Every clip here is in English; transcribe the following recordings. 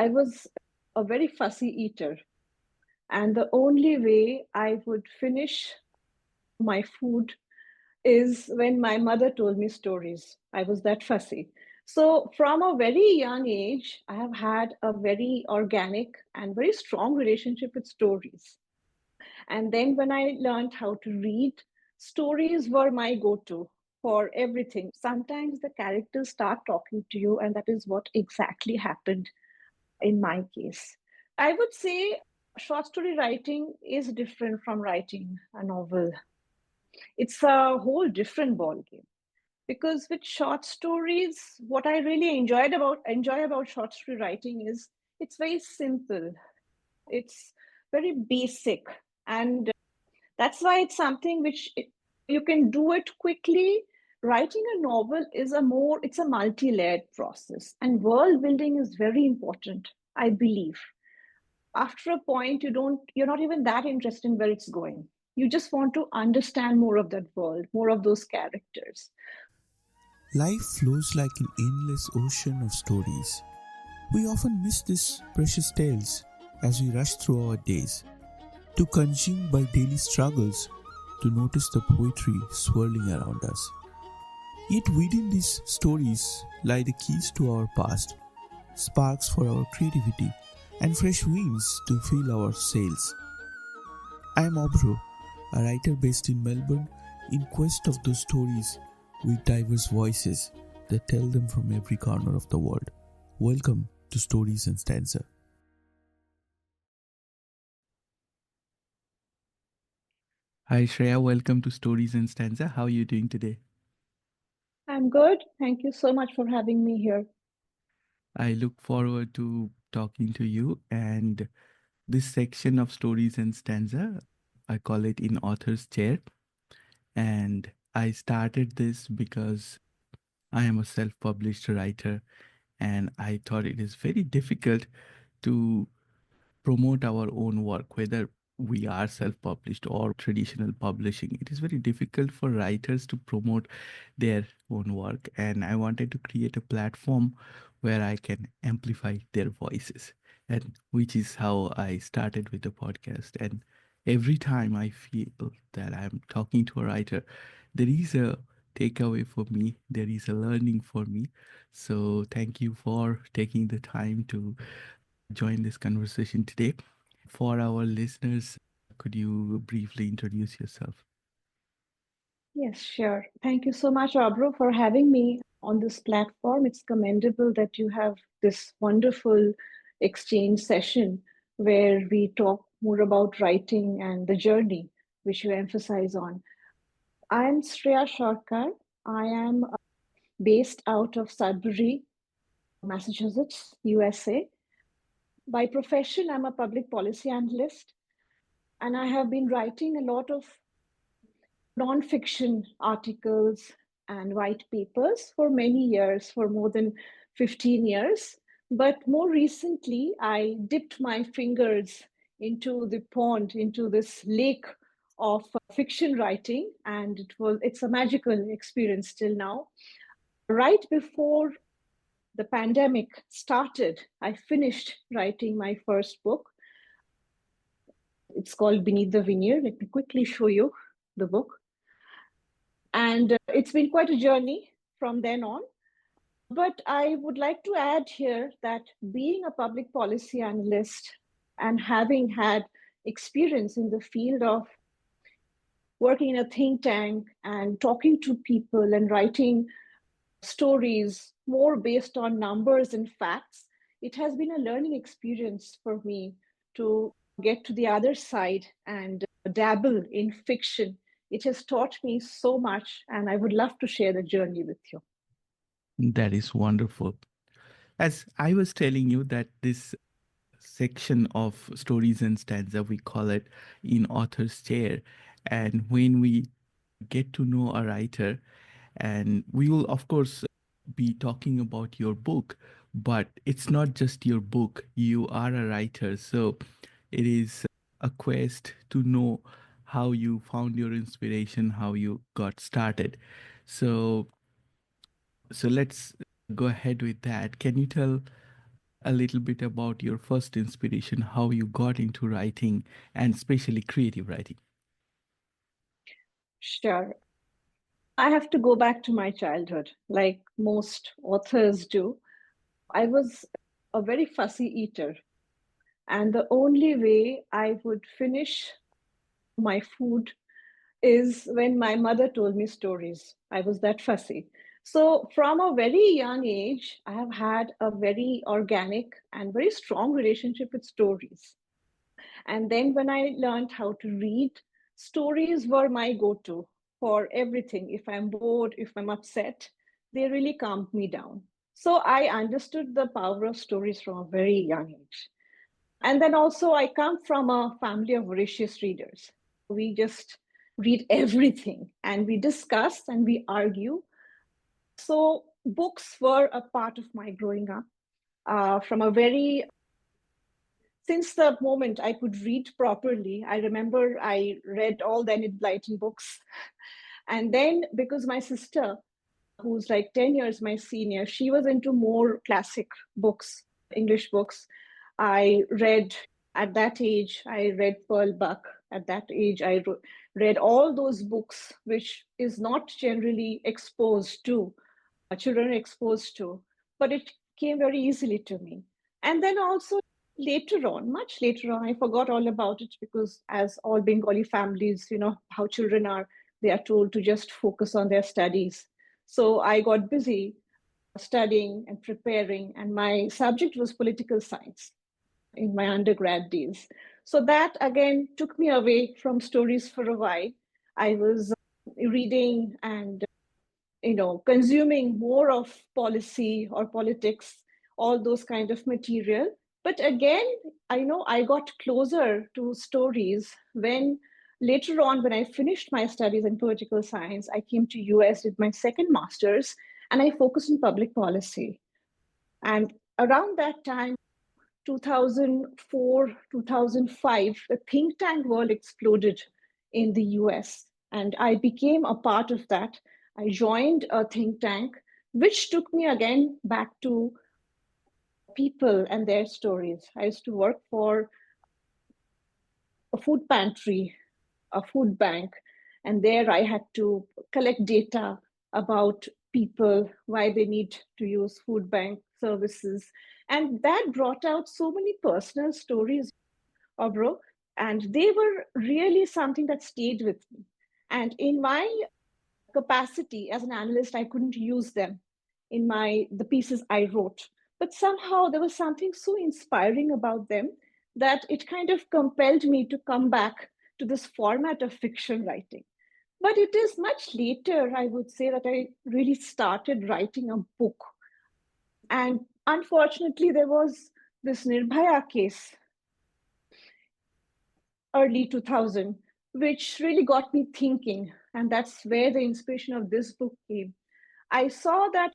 I was a very fussy eater. And the only way I would finish my food is when my mother told me stories. I was that fussy. So, from a very young age, I have had a very organic and very strong relationship with stories. And then, when I learned how to read, stories were my go to for everything. Sometimes the characters start talking to you, and that is what exactly happened in my case. I would say short story writing is different from writing a novel. It's a whole different ballgame because with short stories, what I really enjoy about short story writing is it's very simple. It's very basic, and that's why it's something you can do it quickly. Writing a novel is it's a multi-layered process, and world building is very important, I believe. After a point you're not even that interested in where it's going. You just want to understand more of that world, more of those characters. Life flows like an endless ocean of stories. We often miss these precious tales as we rush through our days, too consumed by daily struggles to notice the poetry swirling around us. Yet within these stories lie the keys to our past, sparks for our creativity, and fresh winds to fill our sails. I am Abhra, a writer based in Melbourne, in quest of those stories with diverse voices that tell them from every corner of the world. Welcome to Stories and Stanza. Hi Shreya, welcome to Stories and Stanza. How are you doing today? I'm good. Thank you so much for having me here. I look forward to talking to you. And this section of Stories and Stanza, I call it In Author's Chair. And I started this because I am a self published writer, and I thought it is very difficult to promote our own work, whether we are self published or traditional publishing. It is very difficult for writers to promote their own work. And I wanted to create a platform where I can amplify their voices, and which is how I started with the podcast. And every time I feel that I'm talking to a writer, there is a takeaway for me, there is a learning for me. So thank you for taking the time to join this conversation today. For our listeners, could you briefly introduce yourself? Yes, sure. Thank you so much, Abro, for having me on this platform. It's commendable that you have this wonderful exchange session where we talk more about writing and the journey, which you emphasize on. I'm Sreya Sarkar. I am based out of Sudbury, Massachusetts, USA. By profession, I'm a public policy analyst, and I have been writing a lot of nonfiction articles and white papers for many years, for more than 15 years. But more recently, I dipped my fingers into the pond, into this lake of fiction writing, and it's a magical experience till now. Right before the pandemic started, I finished writing my first book. It's called Beneath the Veneer. Let me quickly show you the book. And it's been quite a journey from then on. But I would like to add here that being a public policy analyst and having had experience in the field of working in a think tank and talking to people and writing stories more based on numbers and facts, it has been a learning experience for me to get to the other side and dabble in fiction. It has taught me so much, and I would love to share the journey with you. That is wonderful. As I was telling you, that this section of Stories and Stanza, we call it In Author's Chair. And when we get to know a writer, and we will, of course, be talking about your book, but it's not just your book. You are a writer. So it is a quest to know how you found your inspiration, how you got started. So let's go ahead with that. Can you tell a little bit about your first inspiration, how you got into writing, and especially creative writing. Sure. I have to go back to my childhood, like most authors do. I was a very fussy eater, and the only way I would finish my food is when my mother told me stories. I was that fussy. So, from a very young age, I have had a very organic and very strong relationship with stories. And then when I learned how to read, stories were my go to for everything. If I'm bored, if I'm upset, they really calmed me down. So I understood the power of stories from a very young age. And then also, I come from a family of voracious readers. We just read everything and we discuss and we argue. So, books were a part of my growing up from a very since the moment I could read properly. I remember I read all the Enid Blyton books. And then because my sister, who's like 10 years my senior, she was into more classic books, English books. I read at that age, I read Pearl Buck. At that age, read all those books, which is not generally exposed to, children are exposed to, but it came very easily to me. And then also later on, much later on, I forgot all about it because, as all Bengali families, you know how children are, they are told to just focus on their studies. So I got busy studying and preparing, and my subject was political science in my undergrad days. So that again took me away from stories for a while. I was reading and consuming more of policy or politics, all those kind of material. But again, I know I got closer to stories when later on, when I finished my studies in political science, I came to US, did my second master's, and I focused on public policy. And around that time, 2004, 2005, the think tank world exploded in the US. And I became a part of that. I joined a think tank, which took me again back to people and their stories. I used to work for a food pantry, a food bank, and there I had to collect data about people, why they need to use food bank services. And that brought out so many personal stories, Abhra, and they were really something that stayed with me. And in my capacity as an analyst, I couldn't use them in my the pieces I wrote. But somehow there was something so inspiring about them that it kind of compelled me to come back to this format of fiction writing. But it is much later, I would say, that I really started writing a book. And unfortunately, there was this Nirbhaya case early 2000, which really got me thinking. And that's where the inspiration of this book came. I saw that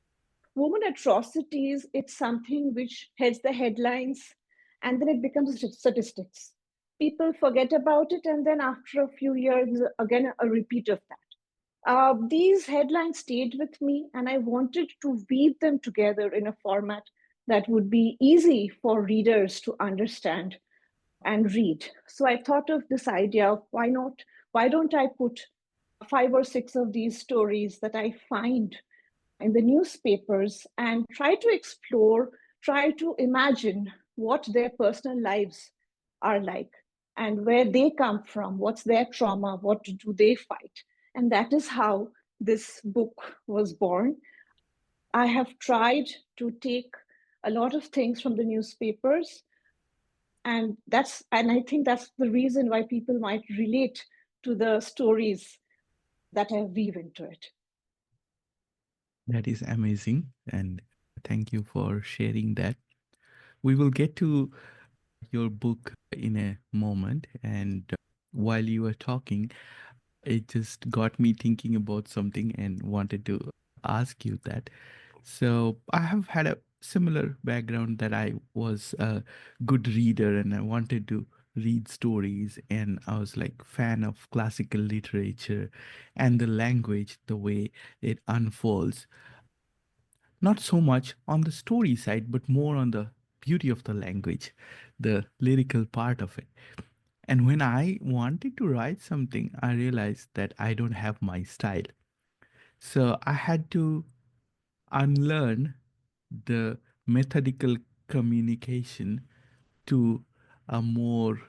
woman atrocities, it's something which heads the headlines and then it becomes statistics. People forget about it, and then after a few years, again, a repeat of that. These headlines stayed with me, and I wanted to weave them together in a format that would be easy for readers to understand and read. So I thought of this idea of why don't I put five or six of these stories that I find in the newspapers and try to explore, try to imagine what their personal lives are like and where they come from, what's their trauma, what do they fight. And that is how this book was born. I have tried to take a lot of things from the newspapers, and I think that's the reason why people might relate to the stories that I weave into it. That is amazing. And thank you for sharing that. We will get to your book in a moment. And while you were talking, it just got me thinking about something and wanted to ask you that. So I have had a similar background that I was a good reader and I wanted to read stories, and I was like fan of classical literature and the language, the way it unfolds. Not so much on the story side, but more on the beauty of the language, the lyrical part of it. And when I wanted to write something, I realized that I don't have my style. So I had to unlearn the methodical communication to a more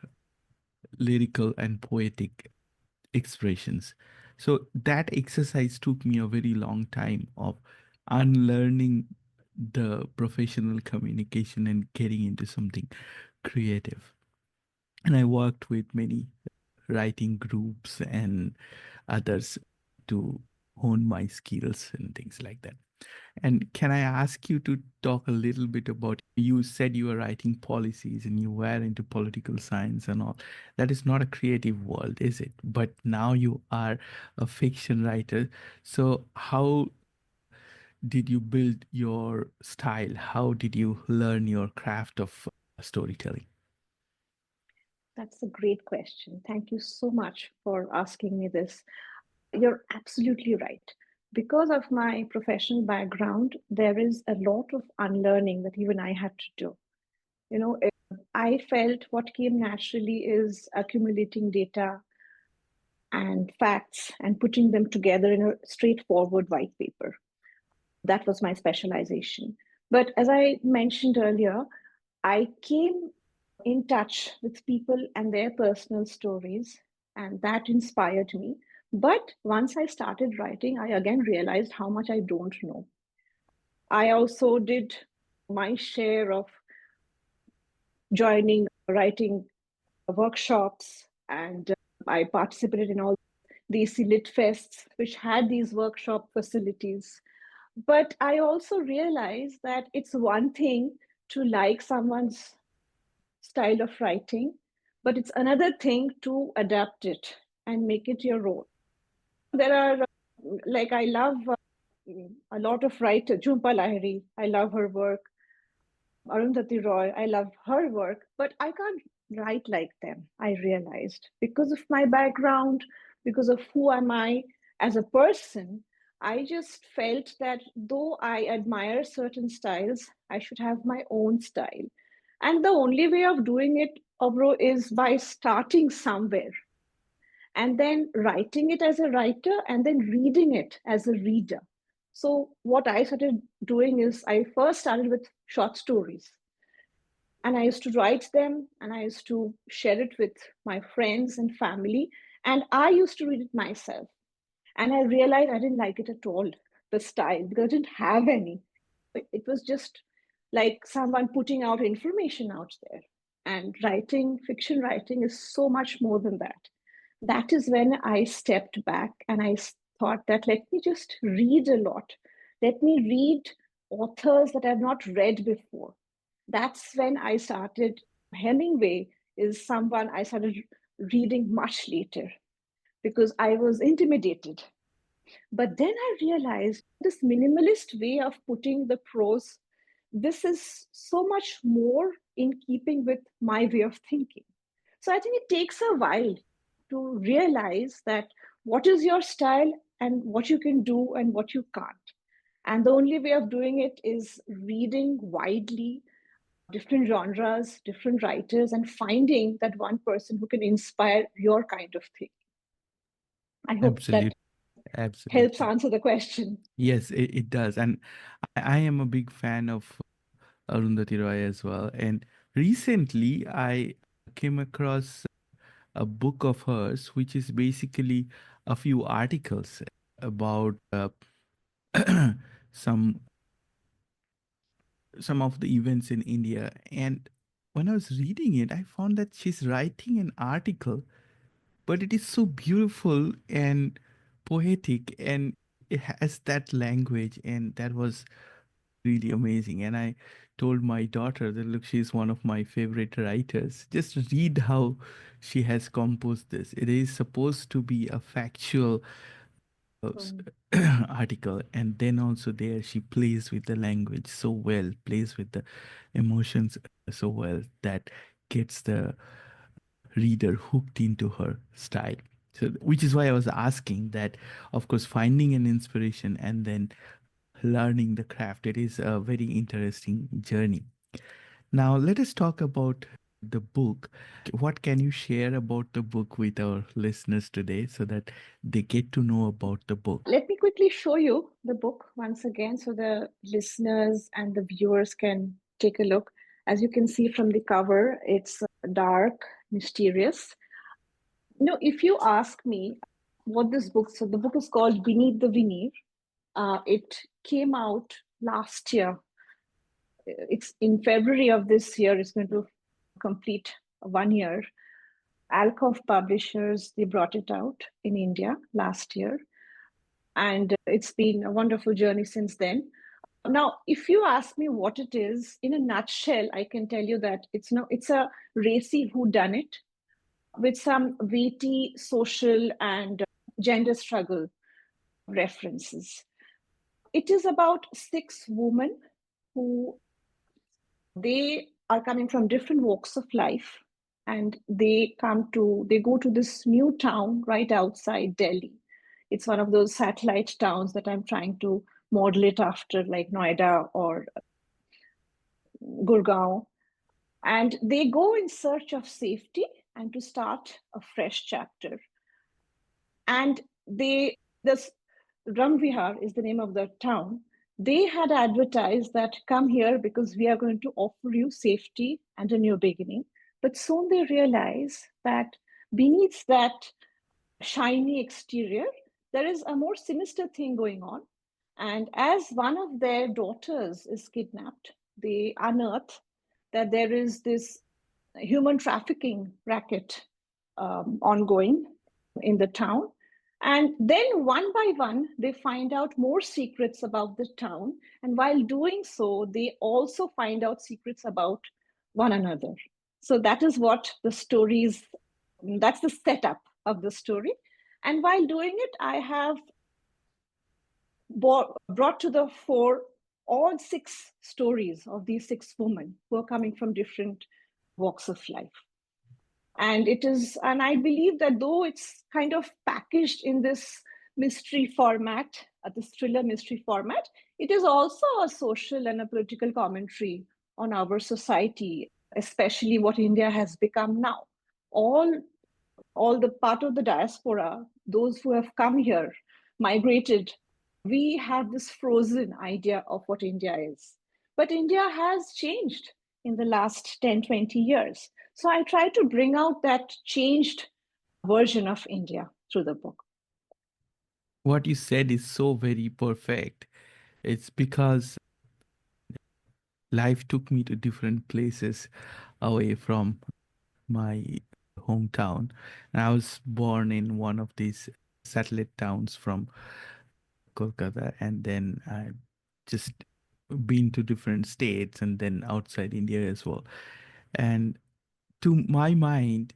lyrical and poetic expressions. So that exercise took me a very long time of unlearning the professional communication and getting into something creative. And I worked with many writing groups and others to hone my skills and things like that. And can I ask you to talk a little bit about, you said you were writing policies and you were into political science and all. That is not a creative world, is it? But now you are a fiction writer. So how did you build your style? How did you learn your craft of storytelling? That's a great question. Thank you so much for asking me this. You're absolutely right. Because of my professional background, there is a lot of unlearning that even I had to do. I felt what came naturally is accumulating data and facts and putting them together in a straightforward white paper. That was my specialization. But as I mentioned earlier, I came in touch with people and their personal stories, and that inspired me. But once I started writing, I again realized how much I don't know. I also did my share of joining writing workshops, and I participated in all these lit fests, which had these workshop facilities. But I also realized that it's one thing to like someone's style of writing, but it's another thing to adapt it and make it your own. There are, like, I love a lot of writers, Jhumpa Lahiri, I love her work. Arundhati Roy, I love her work, but I can't write like them, I realized. Because of my background, because of who am I as a person, I just felt that though I admire certain styles, I should have my own style. And the only way of doing it, Abhra, is by starting somewhere and then writing it as a writer and then reading it as a reader. So, what I started doing is I first started with short stories, and I used to write them and I used to share it with my friends and family. And I used to read it myself. And I realized I didn't like it at all, the style, because I didn't have any. It was just like someone putting out information out there. And writing, fiction writing, is so much more than that. That is when I stepped back and I thought that let me just read a lot. Let me read authors that I've not read before. That's when I started. Hemingway is someone I started reading much later because I was intimidated. But then I realized this minimalist way of putting the prose, this is so much more in keeping with my way of thinking. So I think it takes a while to realize that what is your style and what you can do and what you can't. And the only way of doing it is reading widely, different genres, different writers, and finding that one person who can inspire your kind of thing. I hope that Absolutely. helps Absolutely. answer the question. Yes, it does. And I am a big fan of Arundhati Roy as well. And recently I came across a book of hers, which is basically a few articles about some some of the events in India. And when I was reading it, I found that she's writing an article, but it is so beautiful and poetic, and it has that language, and that was really amazing. And I told my daughter that, look, she's one of my favorite writers. Just read how she has composed this. It is supposed to be a factual Mm. article, and then also there she plays with the language so well, plays with the emotions so well, that gets the reader hooked into her style. So, which is why I was asking that, of course, finding an inspiration and then learning the craft, it is a very interesting journey. Now, let us talk about the book. What can you share about the book with our listeners today so that they get to know about the book? Let me quickly show you the book once again so the listeners and the viewers can take a look. As you can see from the cover, it's dark, mysterious. If you ask me what this book, so the book is called Beneath the Veneer. It came out last year. It's in February of this year. It's going to complete 1 year. Alcove Publishers, they brought it out in India last year. And it's been a wonderful journey since then. Now, if you ask me what it is, in a nutshell, I can tell you that it's a racy whodunit with some weighty social and gender struggle references. It is about 6 women who they are coming from different walks of life, and they go to this new town right outside Delhi. It's one of those satellite towns that I'm trying to model it after, like Noida or Gurgaon. And they go in search of safety and to start a fresh chapter. And this Ramvihar is the name of the town. They had advertised that come here because we are going to offer you safety and a new beginning. But soon they realize that beneath that shiny exterior, there is a more sinister thing going on. And as one of their daughters is kidnapped, they unearth that there is this human trafficking racket ongoing in the town. And then one by one, they find out more secrets about the town. And while doing so, they also find out secrets about one another. So that is what the stories, that's the setup of the story. And while doing it, I have brought to the fore all 6 stories of these 6 women who are coming from different walks of life. And I believe that though it's kind of packaged in this mystery format, this thriller mystery format, it is also a social and a political commentary on our society, especially what India has become now. All the part of the diaspora, those who have come here, migrated, we have this frozen idea of what India is. But India has changed in the last 10, 20 years. So I try to bring out that changed version of India through the book. What you said is so very perfect. It's because life took me to different places away from my hometown. And I was born in one of these satellite towns from Kolkata, and then I just been to different states and then outside India as well. And to my mind,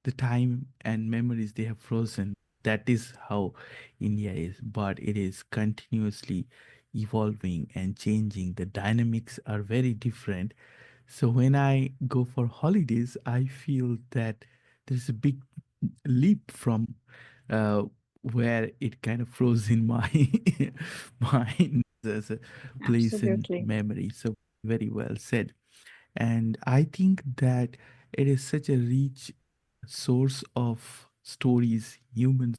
the time and memories they have frozen. That is how India is, but it is continuously evolving and changing. The dynamics are very different. So when I go for holidays, I feel that there's a big leap from uh, where it kind of froze in my mind as a place in Absolutely. memory. So very well said. And I think that it is such a rich source of stories, human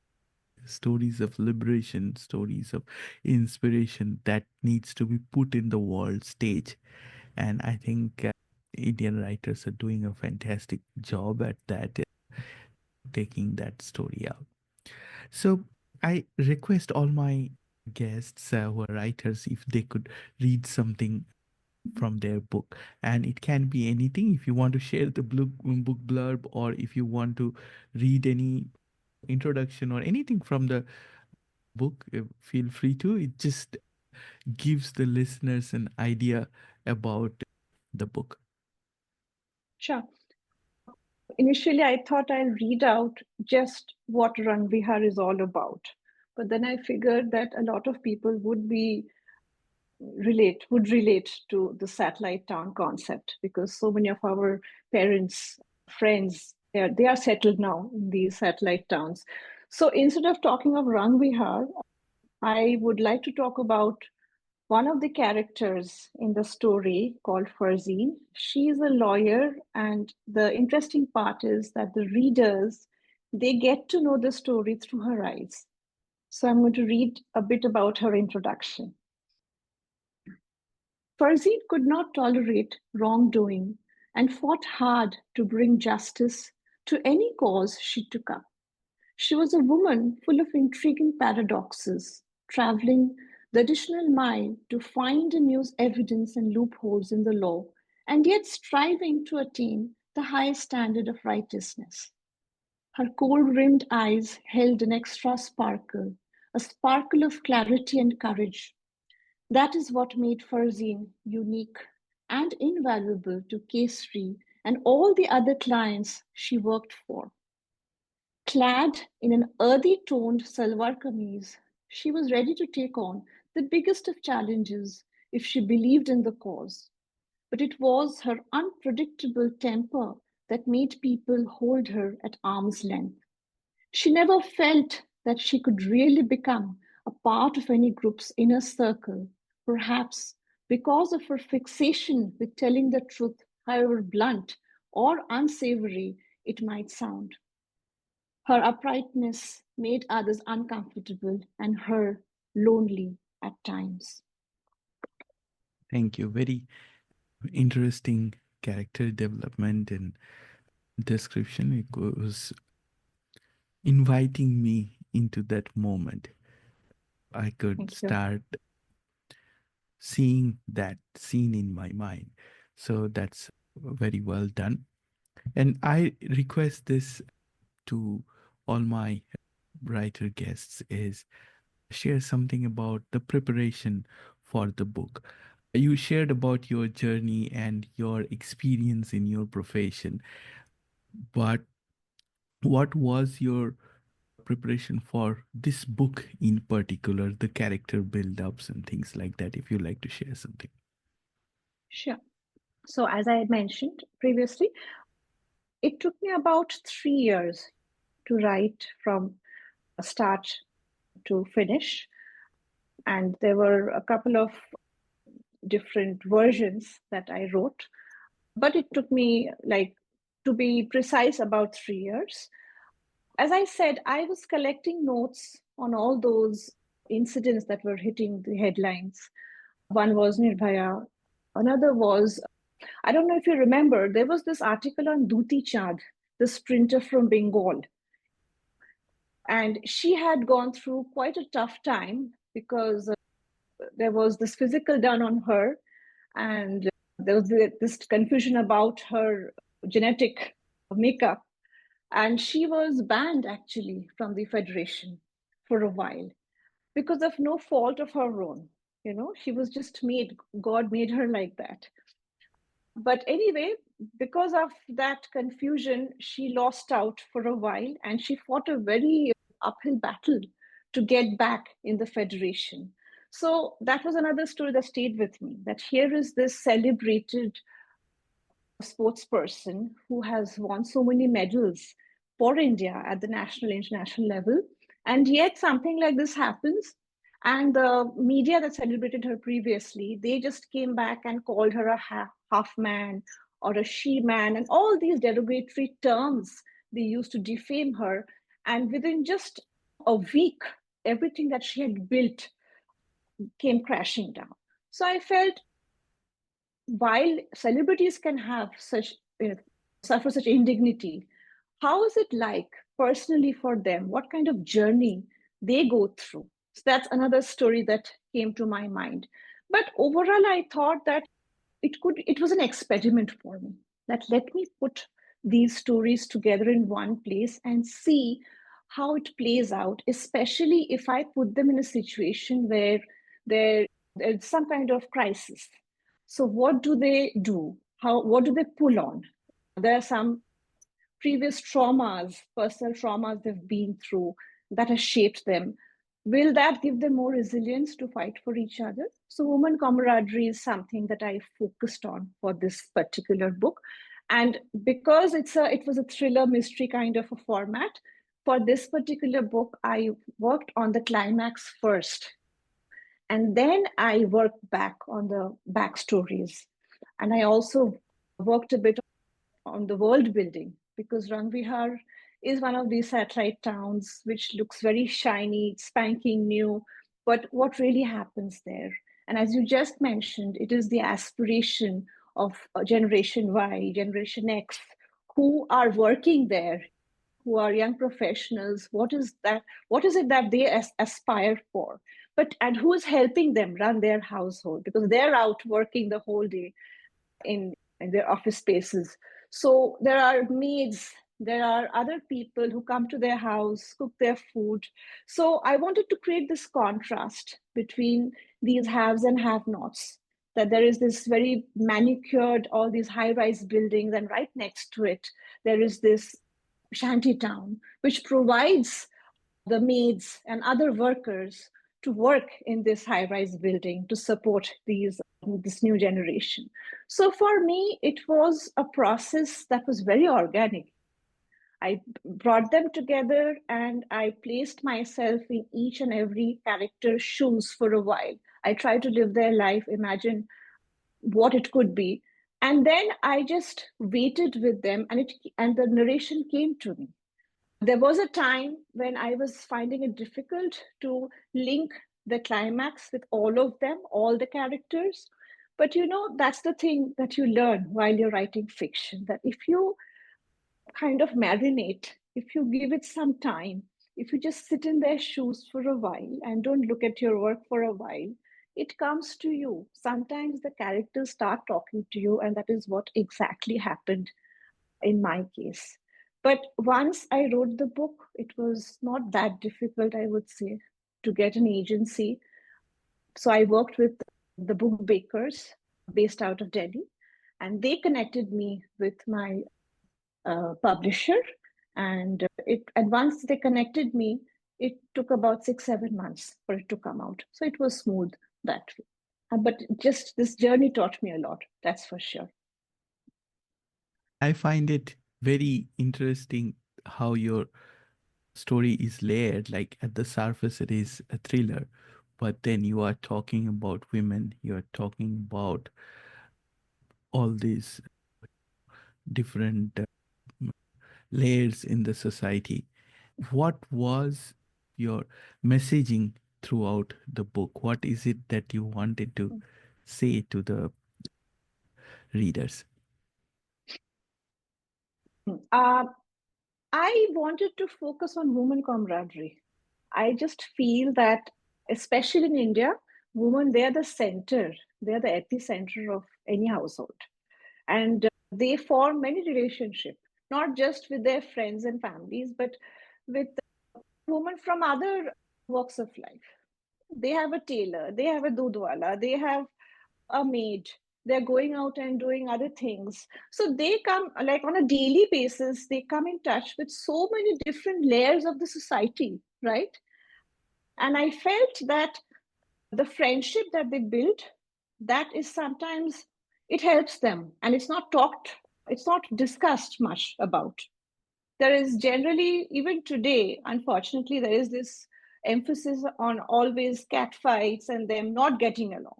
stories of liberation, stories of inspiration that needs to be put in the world stage. And I think Indian writers are doing a fantastic job at that, taking that story out. So I request all my guests who are writers if they could read something from their book, and it can be anything. If you want to share the book blurb, or if you want to read any introduction or anything from the book, feel free to. It just gives the listeners an idea about the book. Sure. Initially, I thought I'll read out just what Ranvihar is all about. But then I figured that a lot of people would relate to the satellite town concept because so many of our parents, friends, they are settled now in these satellite towns. So instead of talking of Ranvihar, I would like to talk about One of the characters in the story called Farzeen, she is a lawyer, and the interesting part is that the readers, they get to know the story through her eyes. So I'm going to read a bit about her introduction. Farzeen could not tolerate wrongdoing and fought hard to bring justice to any cause she took up. She was a woman full of intriguing paradoxes, traveling the additional mile to find and use evidence and loopholes in the law, and yet striving to attain the highest standard of righteousness. Her gold rimmed eyes held an extra sparkle, a sparkle of clarity and courage. That is what made Farzeen unique and invaluable to Kesri and all the other clients she worked for. Clad in an earthy toned salwar kameez, she was ready to take on the biggest of challenges if she believed in the cause. But it was her unpredictable temper that made people hold her at arm's length. She never felt that she could really become a part of any group's inner circle, perhaps because of her fixation with telling the truth, however blunt or unsavory it might sound. Her uprightness made others uncomfortable and her lonely at times. Thank you. Very interesting character development and description. It was inviting me into that moment. I could Thank you. start seeing that scene in my mind. So that's very well done. And I request this to all my writer guests is share something about the preparation for the book. You shared about your journey and your experience in your profession, but what was your preparation for this book in particular, the character build-ups and things like that, if you like to share something? Sure. So, as I had mentioned previously, it took me about 3 years to write from start to finish. And there were a couple of different versions that I wrote, but it took me, like, to be precise, about 3 years. As I said, I was collecting notes on all those incidents that were hitting the headlines. One was Nirbhaya, another was, I don't know if you remember, there was this article on Duti Chand, the sprinter from Bengal. And she had gone through quite a tough time because there was this physical done on her, and there was this confusion about her genetic makeup. And she was banned actually from the federation for a while because of no fault of her own. You know, she was just made, God made her like that. But anyway, because of that confusion, she lost out for a while and she fought a very uphill battle to get back in the federation. So that was another story that stayed with me, that here is this celebrated sports person who has won so many medals for India at the national, international level. And yet something like this happens. And the media that celebrated her previously, they just came back and called her a half man or a she man, and all these derogatory terms they used to defame her. And within just a week, everything that she had built came crashing down. So I felt, while celebrities can have such, suffer such indignity, how is it like personally for them? What kind of journey they go through? So that's another story that came to my mind. But overall, I thought that it was an experiment for me. That let me put these stories together in one place and see how it plays out, especially if I put them in a situation where there's some kind of crisis. So what do they do? What do they pull on? There are some previous traumas, personal traumas they've been through that has shaped them. Will that give them more resilience to fight for each other? So, woman camaraderie is something that I focused on for this particular book. And because it was a thriller mystery kind of a format, for this particular book, I worked on the climax first. And then I worked back on the backstories. And I also worked a bit on the world building, because Rangbihar is one of these satellite towns which looks very shiny, spanking new. But what really happens there? And as you just mentioned, it is the aspiration of Generation Y, Generation X, who are working there, who are young professionals. What is that? What is it that they aspire for? But and who is helping them run their household, because they're out working the whole day in, in their office spaces. So there are maids, there are other people who come to their house, cook their food. So I wanted to create this contrast between these haves and have nots. That there is this very manicured, all these high rise buildings, and right next to it, there is this shanty town, which provides the maids and other workers to work in this high-rise building to support this new generation. So for me, it was a process that was very organic. I brought them together and I placed myself in each and every character's shoes for a while. I tried to live their life, imagine what it could be. And then I just waited with them, and the narration came to me. There was a time when I was finding it difficult to link the climax with all of them, all the characters. But that's the thing that you learn while you're writing fiction, that if you kind of marinate, if you give it some time, if you just sit in their shoes for a while and don't look at your work for a while, it comes to you. Sometimes the characters start talking to you, and that is what exactly happened in my case. But once I wrote the book, it was not that difficult, I would say, to get an agency. So I worked with the book bakers based out of Delhi, and they connected me with my publisher. And once they connected me, it took about 6-7 months for it to come out. So it was smooth that way. But just this journey taught me a lot, that's for sure. I find it very interesting how your story is layered. Like at the surface, it is a thriller, but then you are talking about women, you are talking about all these different layers in the society. What was your messaging throughout the book? What is it that you wanted to say to the readers? Uh, I wanted to focus on women camaraderie. I just feel that, especially in India, women, they're the center, they're the epicenter of any household. And they form many relationships, not just with their friends and families, but with women from other walks of life. They have a tailor, they have a dudwala, they have a maid, they're going out and doing other things. So they come, like on a daily basis, they come in touch with so many different layers of the society, right? And I felt that the friendship that they build, that is sometimes, it helps them, and it's not discussed much about. There is generally, even today, unfortunately, there is this emphasis on always cat fights and them not getting along.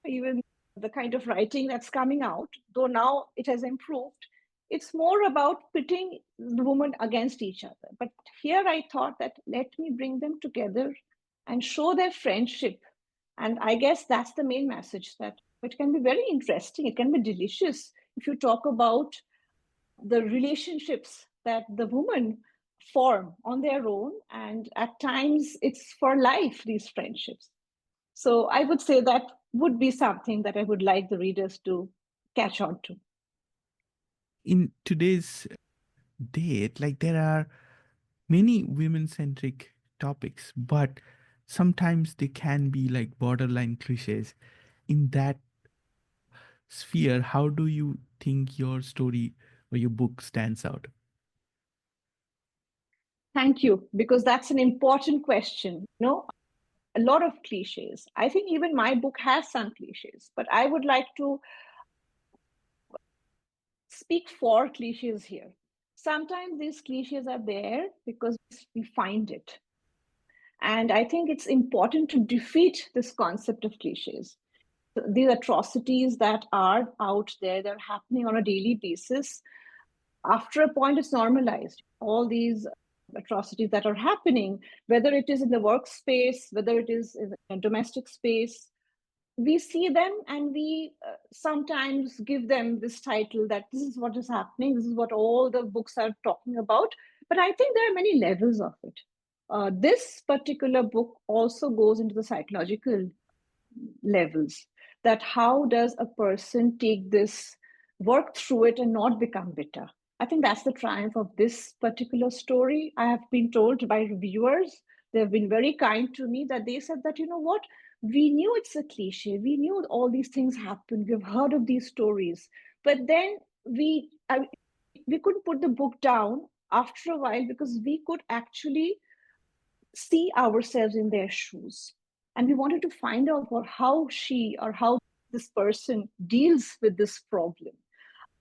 Even the kind of writing that's coming out, though now it has improved, it's more about pitting the women against each other. But here I thought that let me bring them together and show their friendship. And I guess that's the main message, that it can be very interesting, it can be delicious if you talk about the relationships that the women form on their own. And at times it's for life, these friendships. So I would say that would be something that I would like the readers to catch on to. In today's date, like there are many women centric topics, but sometimes they can be like borderline cliches. In that sphere, how do you think your story or your book stands out? Thank you, because that's an important question. A lot of cliches. I think even my book has some cliches, but I would like to speak for cliches here. Sometimes these cliches are there because we find it. And I think it's important to defeat this concept of cliches. These atrocities that are out there, they're happening on a daily basis. After a point, it's normalized. All these atrocities that are happening, whether it is in the workspace, whether it is in a domestic space, we see them and we sometimes give them this title that this is what is happening, this is what all the books are talking about. But I think there are many levels of it. This particular book also goes into the psychological levels, that how does a person take this, work through it and not become bitter. I think that's the triumph of this particular story. I have been told by reviewers, they've been very kind to me, that they said that, you know what, we knew it's a cliche, we knew all these things happen, we've heard of these stories, but then we couldn't put the book down after a while, because we could actually see ourselves in their shoes. And we wanted to find out how she or how this person deals with this problem.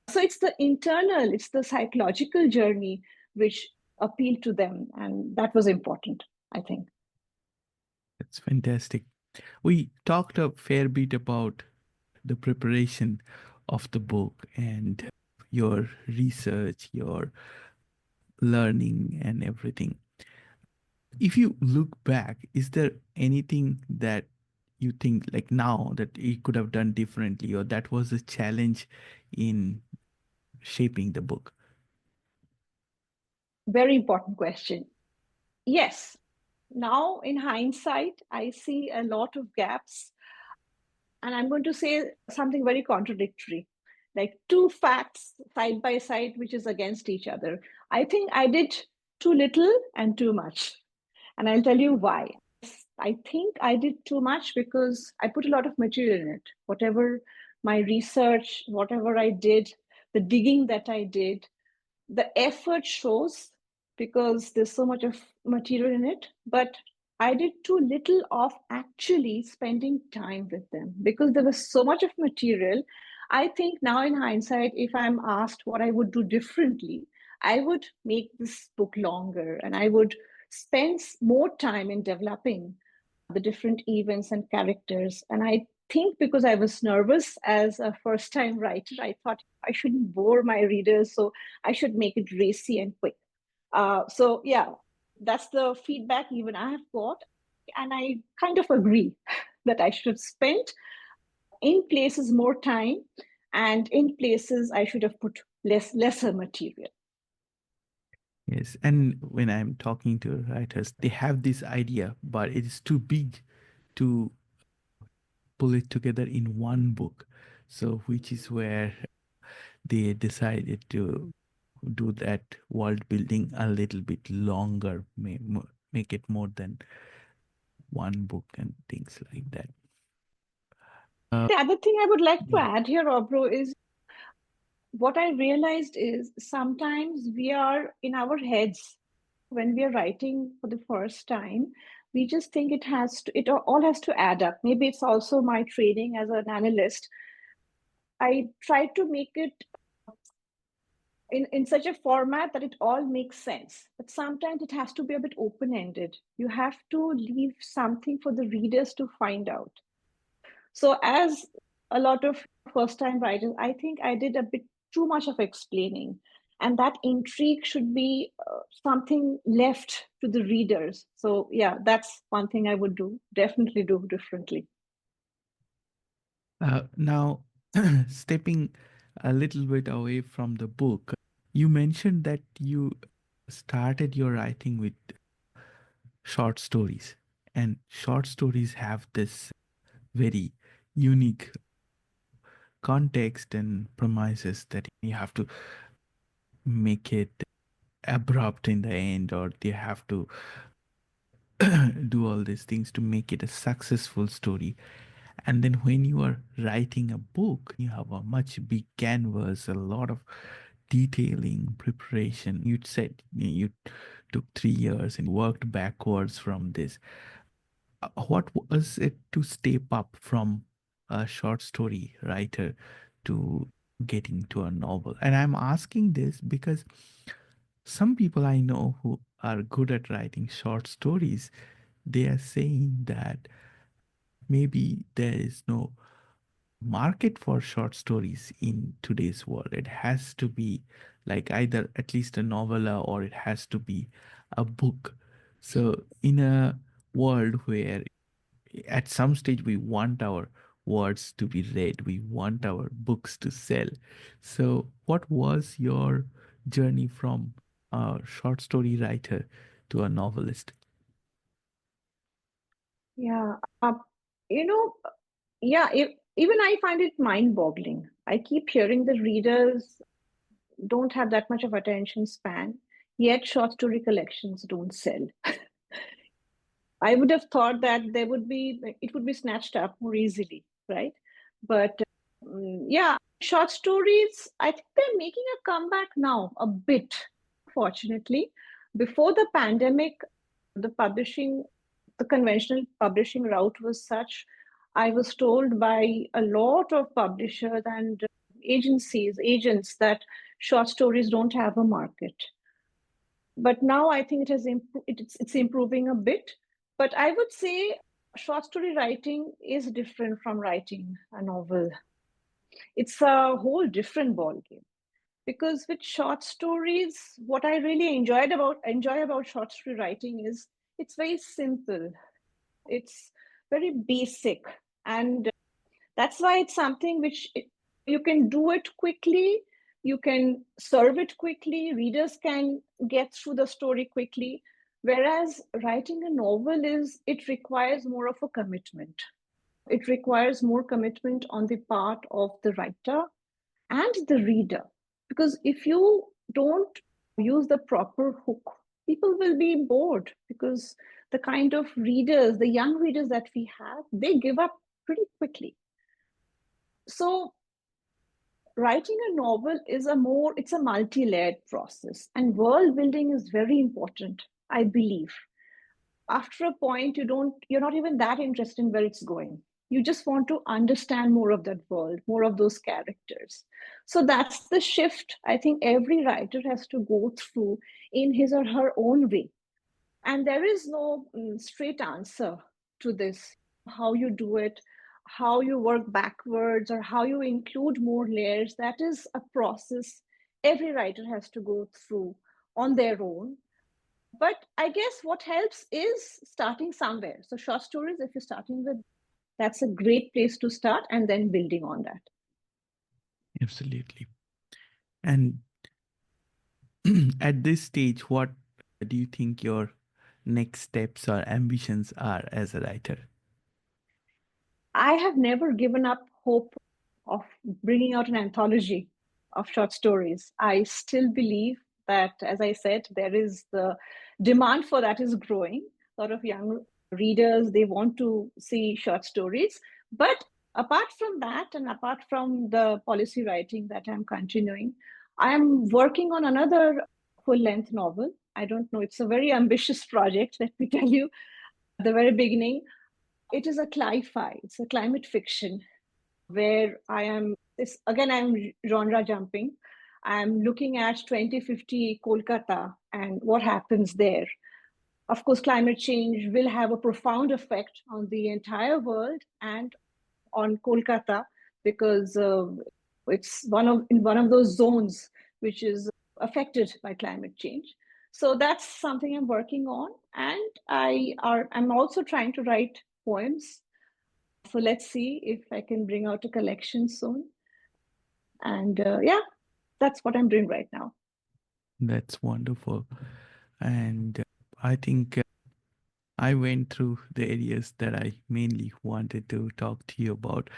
So it's the internal, it's the psychological journey which appealed to them. And that was important, I think. That's fantastic. We talked a fair bit about the preparation of the book and your research, your learning, and everything. If you look back, is there anything that you think like now that you could have done differently, or that was a challenge in shaping the book? Very important question. Yes. Now, in hindsight, I see a lot of gaps. And I'm going to say something very contradictory, like two facts side by side, which is against each other. I think I did too little and too much. And I'll tell you why. I think I did too much because I put a lot of material in it. Whatever my research, whatever I did, the digging that I did, the effort shows, because there's so much of material in it. But I did too little of actually spending time with them, because there was so much of material. I think now in hindsight, if I'm asked what I would do differently, I would make this book longer and I would spend more time in developing the different events and characters. And I think because I was nervous as a first time writer, I thought I shouldn't bore my readers, so I should make it racy and quick. So, yeah, that's the feedback even I have got. And I kind of agree that I should have spent in places more time, and in places I should have put lesser material. Yes, and when I'm talking to writers, they have this idea, but it is too big to pull it together in one book. So, which is where they decided to do that world building a little bit longer, make it more than one book and things like that. The other thing I would like to Yeah. add here, Obro, is what I realized is sometimes we are in our heads when we are writing for the first time. We just think it all has to add up. Maybe it's also my training as an analyst. I try to make it in such a format that it all makes sense. But sometimes it has to be a bit open ended. You have to leave something for the readers to find out. So, as a lot of first time writers, I think I did a bit too much of explaining. And that intrigue should be something left to the readers. So, yeah, that's one thing I would definitely do differently. Now, stepping a little bit away from the book, you mentioned that you started your writing with short stories, and short stories have this very unique context and premises that you have to make it abrupt in the end, or they have to do all these things to make it a successful story. And then when you are writing a book, you have a much big canvas, a lot of detailing, preparation. You said you took 3 years and worked backwards from this. What was it to step up from a short story writer to getting to a novel? And I'm asking this because some people I know who are good at writing short stories, they are saying that maybe there is no market for short stories in today's world. It has to be like either at least a novella or it has to be a book. So, in a world where at some stage we want our words to be read, we want our books to sell. So, what was your journey from a short story writer to a novelist? Yeah. You know, yeah, even I find it mind-boggling. I keep hearing the readers don't have that much of attention span, yet short story collections don't sell. I would have thought that it would be snatched up more easily, right? But yeah, short stories, I think they're making a comeback now, a bit, fortunately. Before the pandemic, the publishing, the conventional publishing route was such, I was told by a lot of publishers and agencies, agents, that short stories don't have a market. But now I think it's improving a bit. But I would say short story writing is different from writing a novel. It's a whole different ballgame. Because with short stories, what I really enjoy about short story writing is it's very simple. It's very basic, and that's why it's something you can do it quickly, you can serve it quickly, readers can get through the story quickly. Whereas writing a novel it requires more of a commitment. It requires more commitment on the part of the writer and the reader. Because if you don't use the proper hook, people will be bored because the kind of readers, the young readers that we have, they give up pretty quickly. So writing a novel it's a multi-layered process, and world building is very important, I believe. After a point you're not even that interested in where it's going. You just want to understand more of that world, more of those characters. So that's the shift I think every writer has to go through in his or her own way. And there is no straight answer to this, how you do it, how you work backwards, or how you include more layers. That is a process every writer has to go through on their own. But I guess what helps is starting somewhere. So, short stories, if you're starting with, that's a great place to start, and then building on that. Absolutely. And at this stage, what do you think your next steps or ambitions are as a writer? I have never given up hope of bringing out an anthology of short stories. I still believe that, as I said, there is the demand for that is growing. A lot of young readers, they want to see short stories. But apart from that, and apart from the policy writing that I'm continuing, I'm working on another full length novel. I don't know, it's a very ambitious project, let me tell you at the very beginning. It is a cli-fi, it's a climate fiction where I'm genre jumping. I'm looking at 2050 Kolkata and what happens there. Of course, climate change will have a profound effect on the entire world and on Kolkata because it's one of those zones which is affected by climate change. So that's something I'm working on, and I'm also trying to write poems. So let's see if I can bring out a collection soon. And yeah, that's what I'm doing right now. That's wonderful. And I think I went through the areas that I mainly wanted to talk to you about.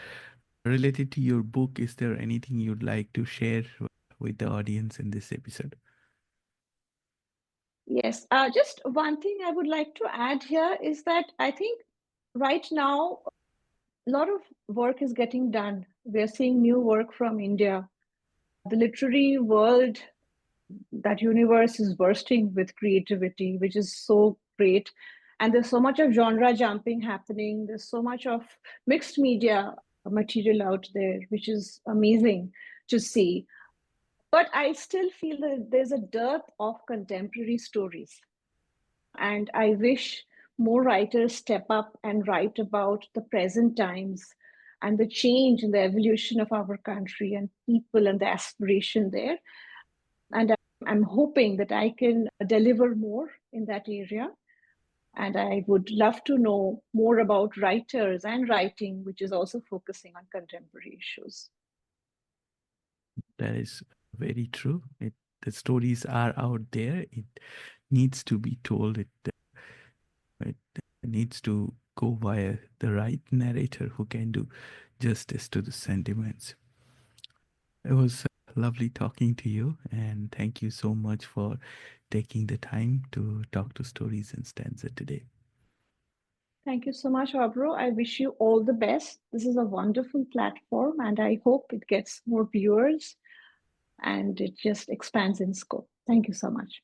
Related to your book, is there anything you'd like to share with the audience in this episode? Yes, just one thing I would like to add here is that I think right now a lot of work is getting done. We're seeing new work from India. The literary world, that universe is bursting with creativity, which is so great. And there's so much of genre jumping happening. There's so much of mixed media material out there, which is amazing to see. But I still feel that there's a dearth of contemporary stories. And I wish more writers step up and write about the present times and the change and the evolution of our country and people and the aspiration there. And I'm hoping that I can deliver more in that area. And I would love to know more about writers and writing, which is also focusing on contemporary issues. That is very true. The stories are out there. It needs to be told. It needs to go via the right narrator who can do justice to the sentiments. It was lovely talking to you, and thank you so much for taking the time to talk to Stories and Stanza today. Thank you so much, Abhra. I wish you all the best. This is a wonderful platform, and I hope it gets more viewers and it just expands in scope. Thank you so much.